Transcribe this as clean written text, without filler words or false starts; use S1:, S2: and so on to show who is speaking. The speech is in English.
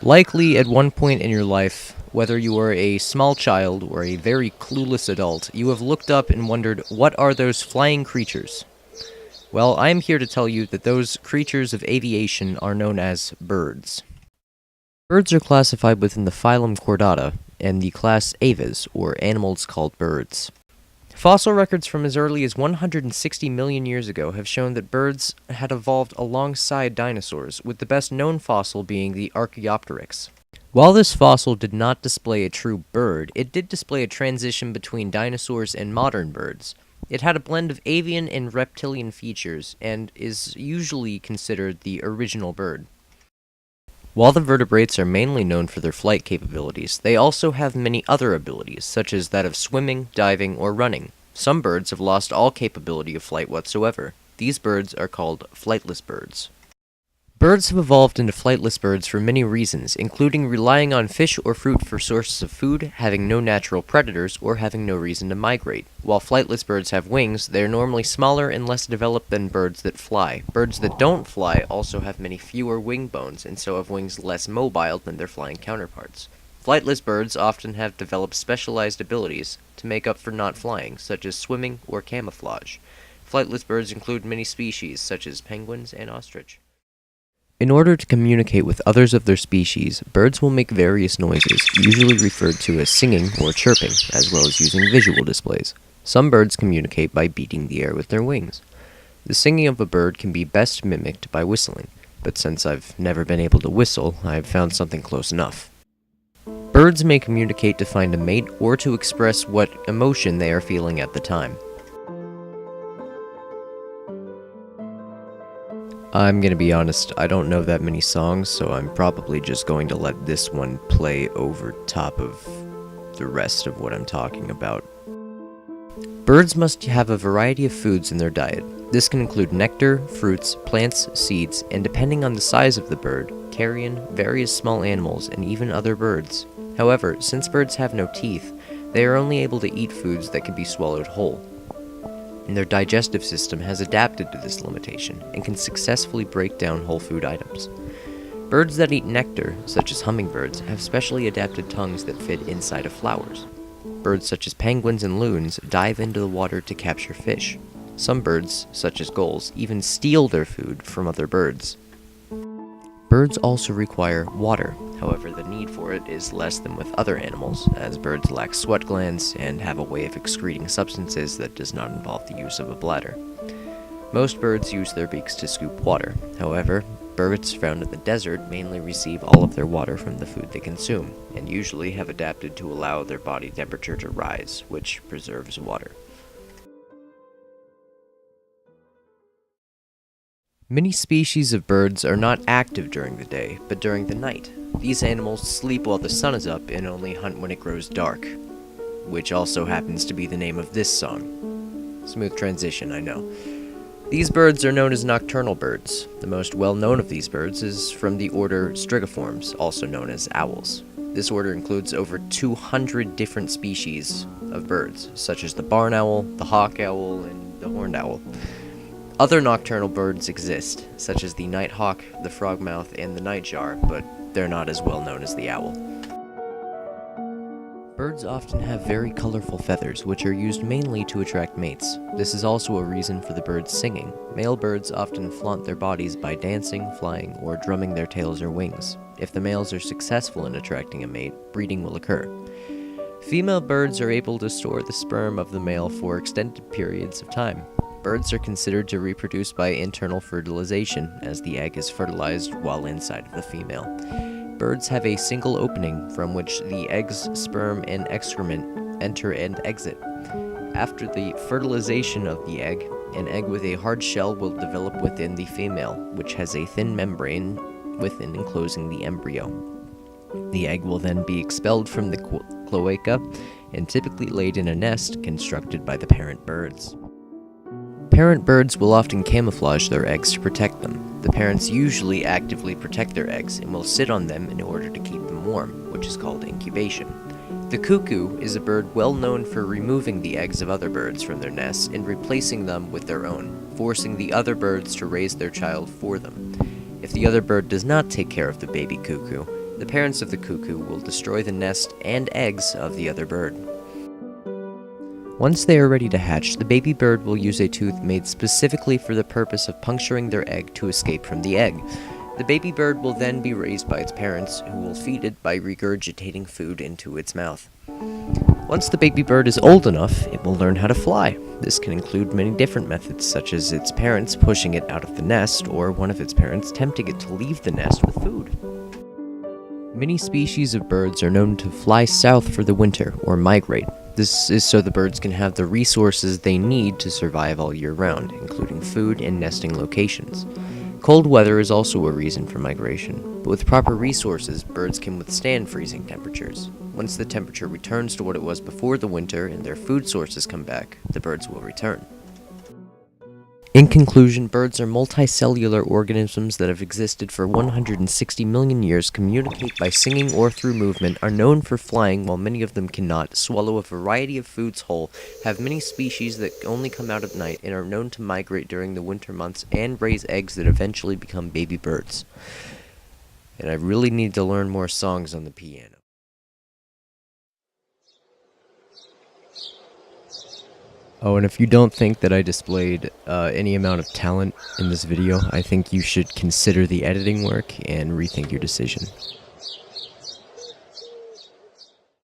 S1: Likely at one point in your life, whether you are a small child or a very clueless adult, you have looked up and wondered, what are those flying creatures? Well, I am here to tell you that those creatures of aviation are known as birds. Birds are classified within the phylum Chordata and the class Aves, or animals called birds. Fossil records from as early as 160 million years ago have shown that birds had evolved alongside dinosaurs, with the best known fossil being the Archaeopteryx. While this fossil did not display a true bird, it did display a transition between dinosaurs and modern birds. It had a blend of avian and reptilian features, and is usually considered the original bird. While the vertebrates are mainly known for their flight capabilities, they also have many other abilities, such as that of swimming, diving, or running. Some birds have lost all capability of flight whatsoever. These birds are called flightless birds. Birds have evolved into flightless birds for many reasons, including relying on fish or fruit for sources of food, having no natural predators, or having no reason to migrate. While flightless birds have wings, they are normally smaller and less developed than birds that fly. Birds that don't fly also have many fewer wing bones, and so have wings less mobile than their flying counterparts. Flightless birds often have developed specialized abilities to make up for not flying, such as swimming or camouflage. Flightless birds include many species, such as penguins and ostrich. In order to communicate with others of their species, birds will make various noises, usually referred to as singing or chirping, as well as using visual displays. Some birds communicate by beating the air with their wings. The singing of a bird can be best mimicked by whistling, but since I've never been able to whistle, I've found something close enough. Birds may communicate to find a mate or to express what emotion they are feeling at the time. I'm gonna be honest, I don't know that many songs, so I'm probably just going to let this one play over top of the rest of what I'm talking about. Birds must have a variety of foods in their diet. This can include nectar, fruits, plants, seeds, and depending on the size of the bird, carrion, various small animals, and even other birds. However, since birds have no teeth, they are only able to eat foods that can be swallowed whole. And their digestive system has adapted to this limitation and can successfully break down whole food items. Birds that eat nectar, such as hummingbirds, have specially adapted tongues that fit inside of flowers. Birds such as penguins and loons dive into the water to capture fish. Some birds, such as gulls, even steal their food from other birds. Birds also require water, however the need for it is less than with other animals, as birds lack sweat glands and have a way of excreting substances that does not involve the use of a bladder. Most birds use their beaks to scoop water. However, birds found in the desert mainly receive all of their water from the food they consume, and usually have adapted to allow their body temperature to rise, which preserves water. Many species of birds are not active during the day, but during the night. These animals sleep while the sun is up and only hunt when it grows dark, which also happens to be the name of this song. Smooth transition, I know. These birds are known as nocturnal birds. The most well-known of these birds is from the order Strigiformes, also known as owls. This order includes over 200 different species of birds, such as the barn owl, the hawk owl, and the horned owl. Other nocturnal birds exist, such as the nighthawk, the frogmouth, and the nightjar, but they're not as well known as the owl. Birds often have very colorful feathers, which are used mainly to attract mates. This is also a reason for the birds singing. Male birds often flaunt their bodies by dancing, flying, or drumming their tails or wings. If the males are successful in attracting a mate, breeding will occur. Female birds are able to store the sperm of the male for extended periods of time. Birds are considered to reproduce by internal fertilization, as the egg is fertilized while inside of the female. Birds have a single opening from which the egg's sperm and excrement enter and exit. After the fertilization of the egg, an egg with a hard shell will develop within the female, which has a thin membrane within enclosing the embryo. The egg will then be expelled from the cloaca and typically laid in a nest constructed by the parent birds. Parent birds will often camouflage their eggs to protect them. The parents usually actively protect their eggs and will sit on them in order to keep them warm, which is called incubation. The cuckoo is a bird well known for removing the eggs of other birds from their nests and replacing them with their own, forcing the other birds to raise their child for them. If the other bird does not take care of the baby cuckoo, The parents of the cuckoo will destroy the nest and eggs of the other bird. Once they are ready to hatch, the baby bird will use a tooth made specifically for the purpose of puncturing their egg to escape from the egg. The baby bird will then be raised by its parents, who will feed it by regurgitating food into its mouth. Once the baby bird is old enough, it will learn how to fly. This can include many different methods, such as its parents pushing it out of the nest, or one of its parents tempting it to leave the nest with food. Many species of birds are known to fly south for the winter, or migrate. This is so the birds can have the resources they need to survive all year round, including food and nesting locations. Cold weather is also a reason for migration, but with proper resources, birds can withstand freezing temperatures. Once the temperature returns to what it was before the winter and their food sources come back, the birds will return. In conclusion, birds are multicellular organisms that have existed for 160 million years, communicate by singing or through movement, are known for flying while many of them cannot, swallow a variety of foods whole, have many species that only come out at night, and are known to migrate during the winter months and raise eggs that eventually become baby birds. And I really need to learn more songs on the piano. Oh, and if you don't think that I displayed any amount of talent in this video, I think you should consider the editing work and rethink your decision.